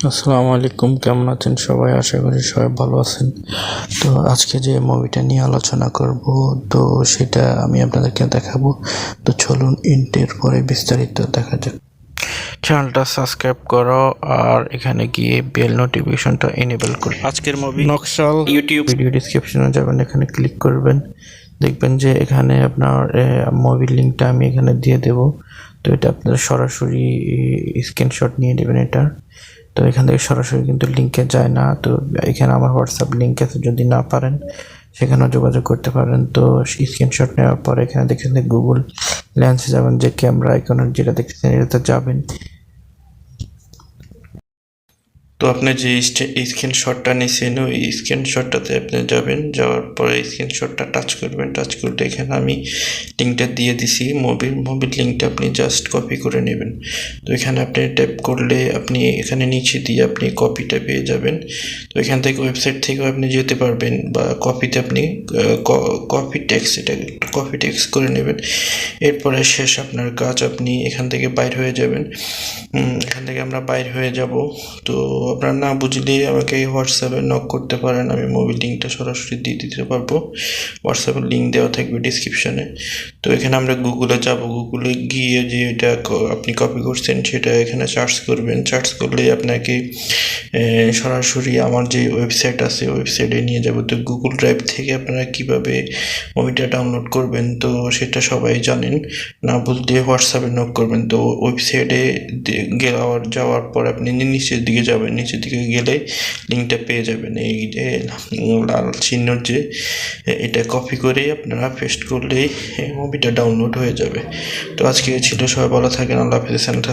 আসসালামু আলাইকুম, কেমন আছেন সবাই? আশা করি সবাই ভালো আছেন। তো আজকে যে মুভিটা নিয়ে আলোচনা করব, তো সেটা আমি আপনাদেরকে দেখাবো। তো চলুন ইন্টের পরে বিস্তারিত দেখা যাক। চ্যানেলটা সাবস্ক্রাইব করো আর এখানে গিয়ে বেল নোটিফিকেশনটা এনেবল করো। আজকের মুভি নকশাল ইউটিউব ভিডিও ডিসক্রিপশনে যাবেন, এখানে ক্লিক করবেন, দেখবেন যে এখানে আপনার মুভির লিঙ্কটা আমি এখানে দিয়ে দেব। তো এটা আপনারা সরাসরি স্ক্রিনশট নিয়ে নেবেন এটা। তো এখান থেকে সরাসরি কিন্তু লিঙ্কে যায় না। তো এখানে আমার হোয়াটসঅ্যাপ লিঙ্ক আছে, যদি না পারেন সেখানেও যোগাযোগ করতে পারেন। তো স্ক্রিনশট নেওয়ার পর এখানে দেখছেন গুগল লেন্সে যাবেন, যে ক্যামেরা আইকনের যেটা দেখছেন এটাতে যাবেন। তো আপনি যে স্ক্রিনশটটা নিয়েছেন ওই স্ক্রিনশটটাতে আপনি যাবেন, যাওয়ার পরে স্ক্রিনশটটা টাচ করবেন। টাচ করলে এখানে আমি লিঙ্কটা দিয়ে দিছি মুভির লিঙ্কটা আপনি জাস্ট কপি করে নেবেন। তো এখানে আপনি ট্যাপ করলে আপনি এখানে নিচে দিয়ে আপনি কপিটা পেয়ে যাবেন। তো এখান থেকে ওয়েবসাইট থেকেও আপনি যেতে পারবেন, বা কপিতে আপনি কপি টেক্সট, এটা কপি টেক্সট করে নেবেন। এরপরে শেষ আপনার কাজ, আপনি এখান থেকে বাইর হয়ে যাবেন। এখান থেকে আমরা বাইর হয়ে যাব। তো আপনারা না বুঝলে আমাকে হোয়াটসঅ্যাপে নক করতে পারেন, আমি মুভি লিঙ্কটা সরাসরি দিয়ে দিতে পারবো। হোয়াটসঅ্যাপের লিঙ্ক দেওয়া থাকবে ডিসক্রিপশনে। তো এখানে আমরা গুগলে যাব, গুগলে গিয়ে যে এটা আপনি কপি করছেন সেটা এখানে সার্চ করবেন। সার্চ করলে আপনাকে সরাসরি আমার যে ওয়েবসাইট আছে ওয়েবসাইটে নিয়ে যাব। তো গুগল ড্রাইভ থেকে আপনারা কিভাবে মুভিটা ডাউনলোড করবেন তো সেটা সবাই জানেন, না বুঝলে হোয়াটসঅ্যাপে নক করবেন। তো ওয়েবসাইটে যাওয়ার পর আপনি নিচের দিকে যাবেন, নিচের দিকে গেলে লিঙ্কটা পেয়ে যাবেন। এই যে লাল চিহ্নর যে এটা কপি করে আপনারা পেস্ট করলেই মুভিটা ডাউনলোড হয়ে যাবে। তো আজকে ছিল, সবাই ভালো থাকেন, আল্লাহ হাফেজ। চ্যানেলটা